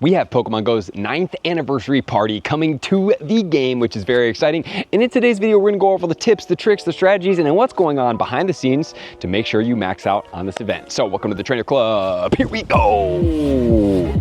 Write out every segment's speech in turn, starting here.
We have Pokemon GO's 9th anniversary party coming to the game, which is very exciting. And in today's video, we're gonna go over the tips, the tricks, the strategies, and then what's going on behind the scenes to make sure you max out on this event. So welcome to the Trainer Club. Here we go.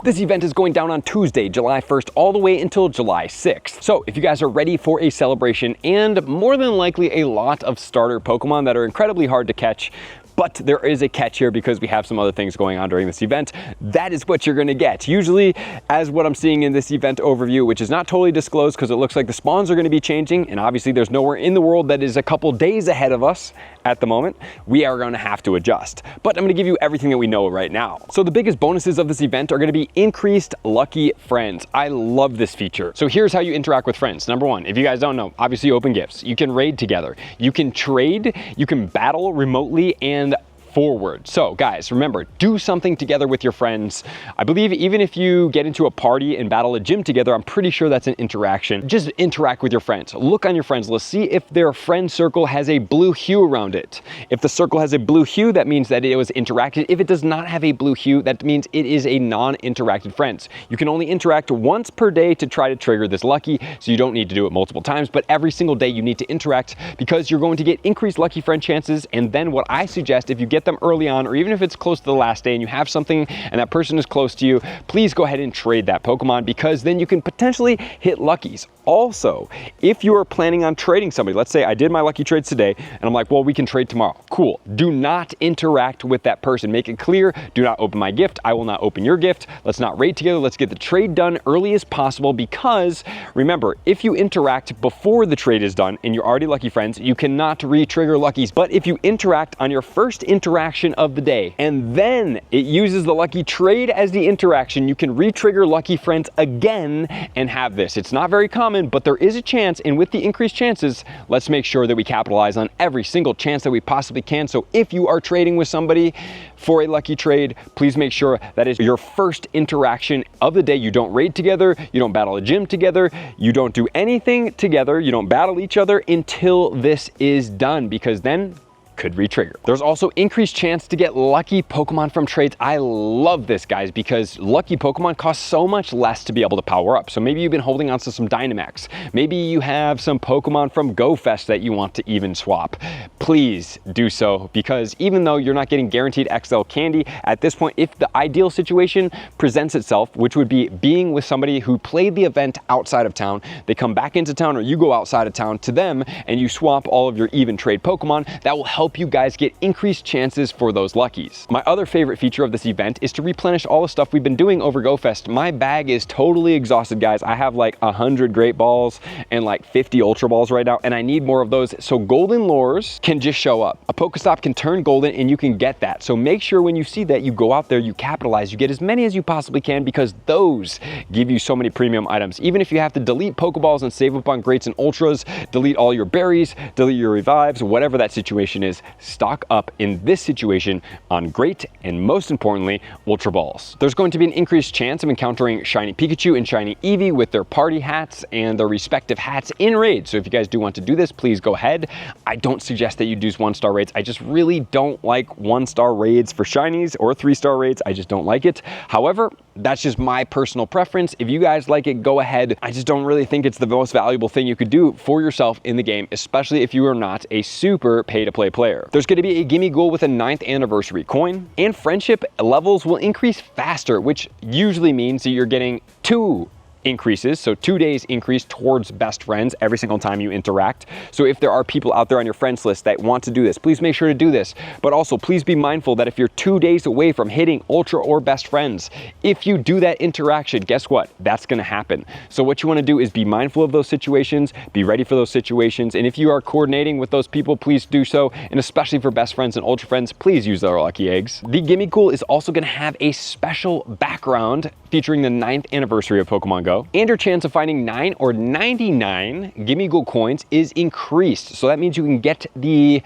This event is going down on Tuesday, July 1st, all the way until July 6th. So if you guys are ready for a celebration and more than likely a lot of starter Pokemon that are incredibly hard to catch, but there is a catch here because we have some other things going on during this event. That is what you're gonna get. Usually, as what I'm seeing in this event overview, which is not totally disclosed because it looks like the spawns are gonna be changing, and obviously there's nowhere in the world that is a couple days ahead of us at the moment, we are gonna have to adjust. But I'm gonna give you everything that we know right now. So the biggest bonuses of this event are gonna be increased lucky friends. I love this feature. So here's how you interact with friends. Number one, if you guys don't know, obviously open gifts. You can raid together. You can trade, you can battle remotely and forward. So guys, remember, do something together with your friends. I believe even if you get into a party and battle a gym together, I'm pretty sure that's an interaction. Just interact with your friends. Look on your friends list. See if their friend circle has a blue hue around it. If the circle has a blue hue, that means that it was interacted. If it does not have a blue hue, that means it is a non-interacted friends. You can only interact once per day to try to trigger this lucky, so you don't need to do it multiple times, but every single day you need to interact because you're going to get increased lucky friend chances. And then what I suggest, if you get them early on, or even if it's close to the last day and you have something and that person is close to you, please go ahead and trade that Pokemon because then you can potentially hit luckies. Also, if you are planning on trading somebody, let's say I did my lucky trades today and I'm like, well, we can trade tomorrow. Cool. Do not interact with that person. Make it clear, do not open my gift. I will not open your gift. Let's not raid together. Let's get the trade done early as possible because remember, if you interact before the trade is done and you're already lucky friends, you cannot re-trigger luckies. But if you interact on your first interaction of the day and then it uses the lucky trade as the interaction, you can re-trigger lucky friends again and have this. It's not very common, but there is a chance, and with the increased chances, let's make sure that we capitalize on every single chance that we possibly can. So if you are trading with somebody for a lucky trade, please make sure that is your first interaction of the day. You don't raid together, you don't battle a gym together, you don't do anything together, you don't battle each other until this is done, because then could re-trigger. There's also increased chance to get lucky Pokemon from trades. I love this, guys, because lucky Pokemon cost so much less to be able to power up. So maybe you've been holding on to some Dynamax. Maybe you have some Pokemon from Go Fest that you want to even swap. Please do so, because even though you're not getting guaranteed XL candy, at this point, if the ideal situation presents itself, which would be being with somebody who played the event outside of town, they come back into town or you go outside of town to them and you swap all of your even trade Pokemon, that will help you guys get increased chances for those luckies. My other favorite feature of this event is to replenish all the stuff we've been doing over Go Fest. My bag is totally exhausted, guys. I have like 100 Great Balls and like 50 Ultra Balls right now, and I need more of those. So golden lures can just show up. A Pokestop can turn golden and you can get that. So make sure when you see that, you go out there, you capitalize, you get as many as you possibly can, because those give you so many premium items. Even if you have to delete Pokeballs and save up on Greats and Ultras, delete all your berries, delete your revives, whatever that situation is, stock up in this situation on Great and most importantly, Ultra Balls. There's going to be an increased chance of encountering Shiny Pikachu and Shiny Eevee with their party hats and their respective hats in raids. So if you guys do want to do this, please go ahead. I don't suggest that you do 1-star raids. I just really don't like 1-star raids for Shinies or 3-star raids. I just don't like it. However, that's just my personal preference. If you guys like it, go ahead. I just don't really think it's the most valuable thing you could do for yourself in the game, especially if you are not a super pay-to-play player. There's going to be a Gimmighoul with a 9th anniversary coin, and friendship levels will increase faster, which usually means that you're getting 2 increases, so 2 days increase towards best friends every single time you interact. So if there are people out there on your friends list that want to do this, please make sure to do this. But also please be mindful that if you're 2 days away from hitting ultra or best friends, if you do that interaction, guess what? That's going to happen. So what you want to do is be mindful of those situations, be ready for those situations, and if you are coordinating with those people, please do so. And especially for best friends and ultra friends, please use their lucky eggs. The Gimmighoul is also going to have a special background featuring the 9th anniversary of Pokemon GO, and your chance of finding 9 or 99 Gimmighoul coins is increased. So that means you can get the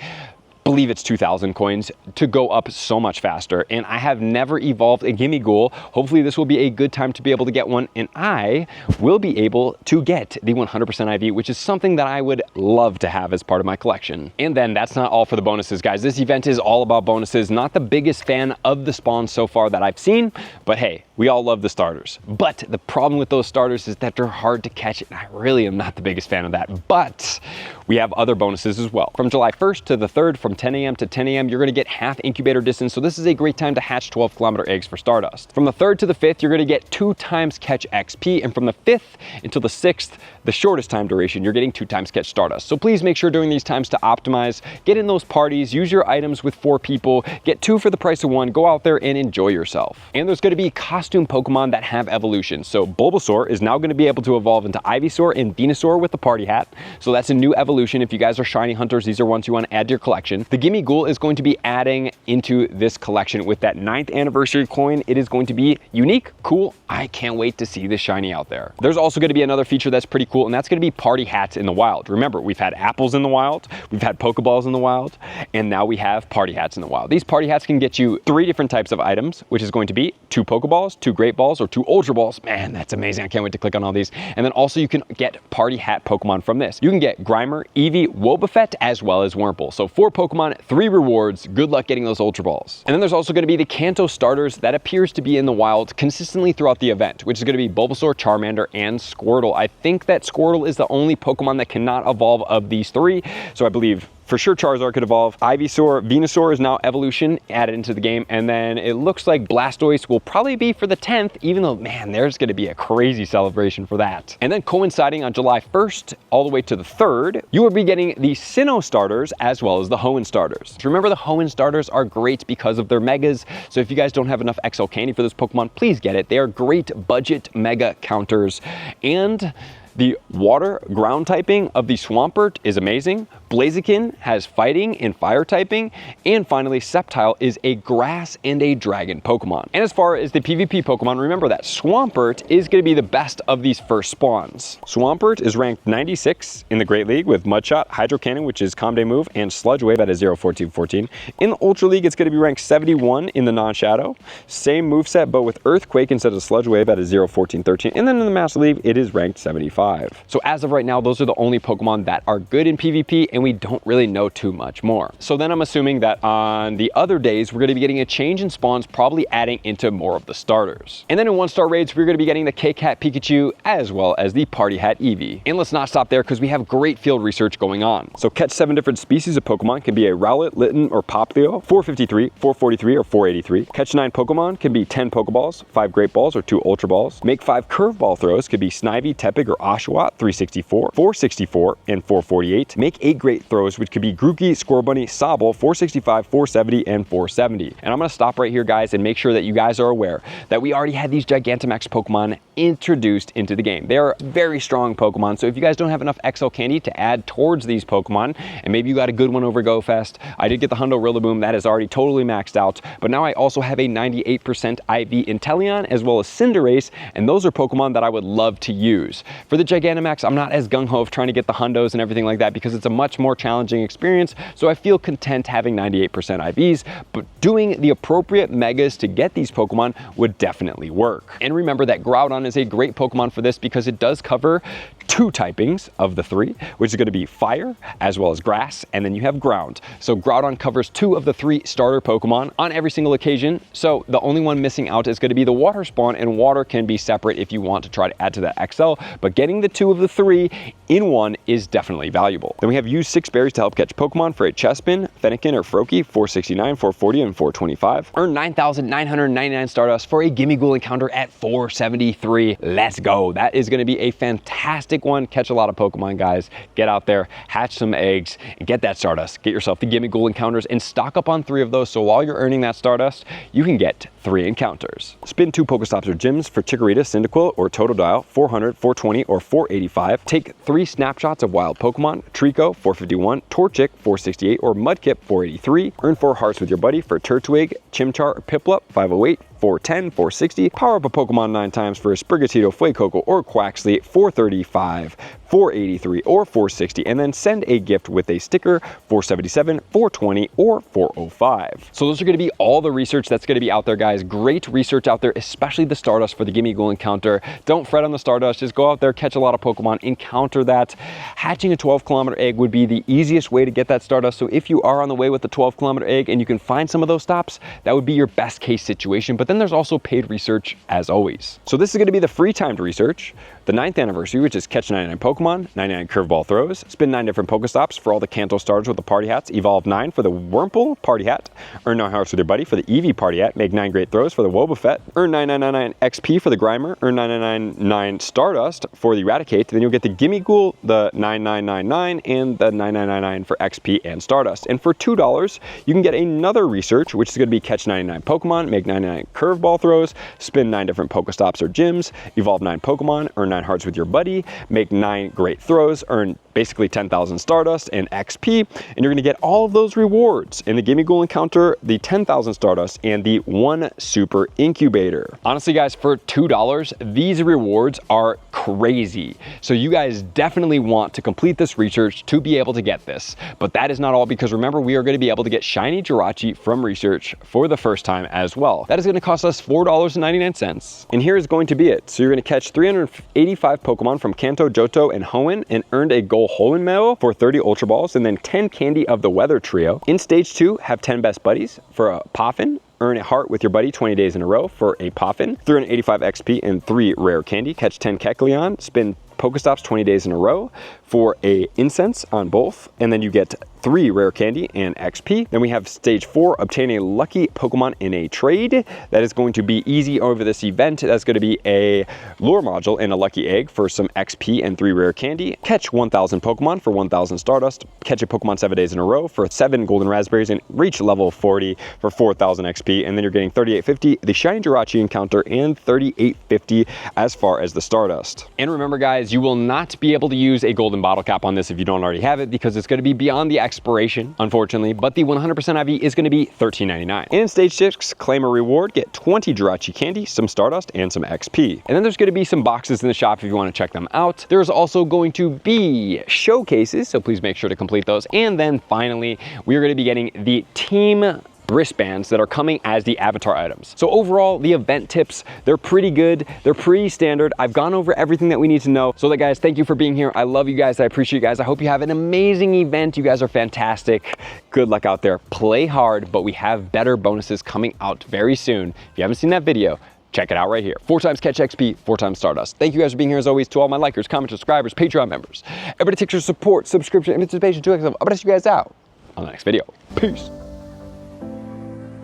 believe it's 2,000 coins to go up so much faster. And I have never evolved a Gimmighoul. Hopefully this will be a good time to be able to get one, and I will be able to get the 100% IV, which is something that I would love to have as part of my collection. And then that's not all for the bonuses, guys. This event is all about bonuses. Not the biggest fan of the spawns so far that I've seen, but hey, we all love the starters. But the problem with those starters is that they're hard to catch, and I really am not the biggest fan of that. But we have other bonuses as well. From July 1st to the 3rd, from 10 a.m. to 10 a.m., you're gonna get half incubator distance, so this is a great time to hatch 12-kilometer eggs for Stardust. From the 3rd to the 5th, you're gonna get 2 times catch XP, and from the 5th until the 6th, the shortest time duration, you're getting 2 times catch Stardust. So please make sure during these times to optimize, get in those parties, use your items with 4 people, get 2 for the price of 1, go out there and enjoy yourself. And there's gonna be costume Pokemon that have evolutions. So Bulbasaur is now gonna be able to evolve into Ivysaur and Venusaur with the party hat. So that's a new evolution. If you guys are shiny hunters, these are ones you wanna add to your collection. The Gimmighoul is going to be adding into this collection with that 9th anniversary coin. It is going to be unique, cool. I can't wait to see this shiny out there. There's also gonna be another feature that's pretty cool, and that's gonna be party hats in the wild. Remember, we've had apples in the wild, we've had Pokeballs in the wild, and now we have party hats in the wild. These party hats can get you 3 different types of items, which is going to be 2 Pokeballs, 2 Great Balls, or 2 Ultra Balls. Man, that's amazing. I can't wait to click on all these. And then also you can get party hat Pokemon from this. You can get Grimer, Eevee, Wobbuffet, as well as Wurmple. So 4 Pokemon, 3 rewards. Good luck getting those Ultra Balls. And then there's also gonna be the Kanto starters that appears to be in the wild consistently throughout the event, which is gonna be Bulbasaur, Charmander, and Squirtle. I think that Squirtle is the only Pokemon that cannot evolve of these 3. So I believe for sure Charizard could evolve. Ivysaur, Venusaur is now evolution added into the game. And then it looks like Blastoise will probably be for the 10th, even though, man, there's gonna be a crazy celebration for that. And then coinciding on July 1st all the way to the 3rd, you will be getting the Sinnoh starters as well as the Hoenn starters. Remember, the Hoenn starters are great because of their megas. So if you guys don't have enough XL candy for this Pokemon, please get it. They are great budget mega counters. And the water ground typing of the Swampert is amazing. Blaziken has fighting and fire typing. And finally, Sceptile is a grass and a dragon Pokemon. And as far as the PvP Pokemon, remember that Swampert is going to be the best of these first spawns. Swampert is ranked 96 in the Great League with Mudshot, Hydro Cannon, which is Calm Day move, and Sludge Wave at a 0-14-14. In the Ultra League, it's going to be ranked 71 in the non-shadow. Same moveset, but with Earthquake instead of Sludge Wave at a 0-14-13. And then in the Master League, it is ranked 75. So as of right now, those are the only Pokemon that are good in PvP, and we don't really know too much more. So then I'm assuming that on the other days, we're going to be getting a change in spawns, probably adding into more of the starters. And then in 1-star raids, we're going to be getting the K-Cat Pikachu as well as the Party Hat Eevee. And let's not stop there because we have great field research going on. So catch 7 different species of Pokemon. Can be a Rowlet, Litten, or Popplio, 453, 443, or 483. Catch 9 Pokemon. Can be 10 Pokeballs, 5 Great Balls, or 2 Ultra Balls. Make 5 Curveball throws. Could be Snivy, Tepig, or Oshawott, 364, 464, and 448. Make 8 Great Throws, which could be Grookey, Scorbunny, Sobble, 465, 470, and 470. And I'm going to stop right here, guys, and make sure that you guys are aware that we already had these Gigantamax Pokemon introduced into the game. They are very strong Pokemon, so if you guys don't have enough XL candy to add towards these Pokemon, and maybe you got a good one over GoFest, I did get the Hundo Rillaboom, that is already totally maxed out, but now I also have a 98% IV Inteleon as well as Cinderace, and those are Pokemon that I would love to use. For the Gigantamax, I'm not as gung-ho of trying to get the Hundos and everything like that because it's a much more challenging experience, so I feel content having 98% IVs, but doing the appropriate megas to get these Pokemon would definitely work. And remember that Groudon is a great Pokemon for this because it does cover 2 typings of the 3, which is going to be fire as well as grass, and then you have ground. So Groudon covers 2 of the 3 starter Pokemon on every single occasion, so the only one missing out is going to be the water spawn, and water can be separate if you want to try to add to that XL, but getting the 2 of the 3 in one is definitely valuable. Then we have use 6 berries to help catch Pokemon for a Chespin, Fennekin, or Froakie, 469, 440, and 425. Earn 9,999 Stardust for a Gimmighoul encounter at 473. Let's go. That is going to be a fantastic one. Catch a lot of Pokemon, guys. Get out there, hatch some eggs, and get that Stardust. Get yourself the Gimmighoul encounters and stock up on 3 of those, so while you're earning that Stardust, you can get 3 encounters. Spin 2 Pokestops or gyms for Chikorita, Cyndaquil, or Totodile, 400, 420, or 485. Take 3 snapshots of wild Pokemon, Trico, 451, Torchic, 468, or Mudkip, 483. Earn 4 hearts with your buddy for Turtwig, Chimchar, or Piplup, 508, 410, 460. Power up a Pokemon 9 times for a Sprigatito, Fuecoco, or Quaxly, 435, 483, or 460, and then send a gift with a sticker, 477, 420, or 405. So those are going to be all the research that's going to be out there, guys. Great research out there, especially the Stardust for the Gimmighoul encounter. Don't fret on the Stardust. Just go out there, catch a lot of Pokemon, encounter that. Hatching a 12-kilometer egg would be the easiest way to get that Stardust. So if you are on the way with the 12-kilometer egg and you can find some of those stops, that would be your best case situation. But then there's also paid research as always. So this is going to be the free timed research. The 9th anniversary, which is catch 99 Pokemon, 99 curveball throws, spin 9 different Pokestops for all the Kanto starters with the party hats, evolve 9 for the Wurmple party hat, earn 9 hearts with your buddy for the Eevee party hat, make 9 great throws for the Wobbuffet, earn 9999 XP for the Grimer, earn 9999 Stardust for the Eradicate, then you'll get the Gimmighoul, the 9999, and the 9999 for XP and Stardust. And for $2, you can get another research, which is going to be catch 99 Pokemon, make 99 curveball throws, spin 9 different Pokestops or gyms, evolve 9 Pokemon, earn 9 hearts with your buddy, make 9 great throws, earn basically 10,000 Stardust and XP, and you're going to get all of those rewards in the Gimmighoul encounter, the 10,000 Stardust, and the 1 Super Incubator. Honestly, guys, for $2, these rewards are crazy. So you guys definitely want to complete this research to be able to get this. But that is not all, because remember, we are going to be able to get Shiny Jirachi from research for the first time as well. That is going to cost us $4.99. And here is going to be it. So you're going to catch 385 Pokemon from Kanto, Johto, and Hoenn, and earned a gold Hoenn medal for 30 Ultra Balls, and then 10 candy of the Weather Trio. In stage 2, have 10 best buddies for a Poffin. Earn a heart with your buddy 20 days in a row for a Poffin. 385 XP and 3 rare candy. Catch 10 Kecleon. Spin Pokestops 20 days in a row for a Incense on both, and then you get 3 rare candy and XP. Then we have stage 4, obtain a lucky Pokemon in a trade. That is going to be easy over this event. That's going to be a lure module and a lucky egg for some XP and 3 rare candy. Catch 1,000 Pokemon for 1,000 Stardust. Catch a Pokemon 7 days in a row for 7 golden raspberries, and reach level 40 for 4,000 XP. And then you're getting 3850, the Shiny Jirachi encounter, and 3850 as far as the Stardust. And remember, guys, you will not be able to use a golden bottle cap on this if you don't already have it, because it's going to be beyond the expiration, unfortunately. But the 100% IV is going to be $13.99. And in stage 6, claim a reward, get 20 Jirachi candy, some Stardust, and some XP. And then there's going to be some boxes in the shop if you want to check them out. There's also going to be showcases, so please make sure to complete those. And then finally, we are going to be getting the team wristbands that are coming as the avatar items. So overall, the event tips, they're pretty good. They're pretty standard. I've gone over everything that we need to know. So that, guys, thank you for being here. I love you guys. I appreciate you guys. I hope you have an amazing event. You guys are fantastic. Good luck out there. Play hard, but we have better bonuses coming out very soon. If you haven't seen that video, check it out right here. 4 times catch XP, 4 times Stardust. Thank you guys for being here as always. To all my likers, commenters, subscribers, Patreon members. Everybody takes your support, subscription, and participation to excellent. I'm gonna see you guys out on the next video. Peace.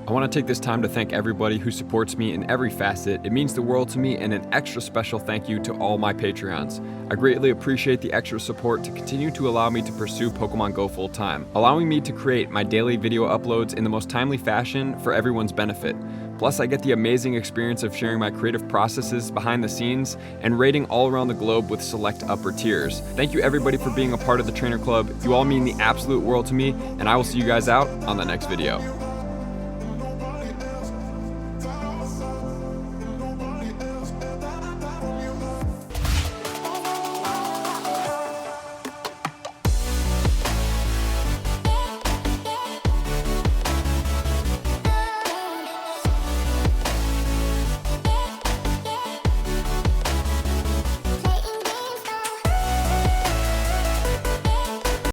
I want to take this time to thank everybody who supports me in every facet. It means the world to me, and an extra special thank you to all my Patreons. I greatly appreciate the extra support to continue to allow me to pursue Pokemon Go full time, allowing me to create my daily video uploads in the most timely fashion for everyone's benefit. Plus, I get the amazing experience of sharing my creative processes behind the scenes and raiding all around the globe with select upper tiers. Thank you everybody for being a part of the Trainer Club. You all mean the absolute world to me, and I will see you guys out on the next video.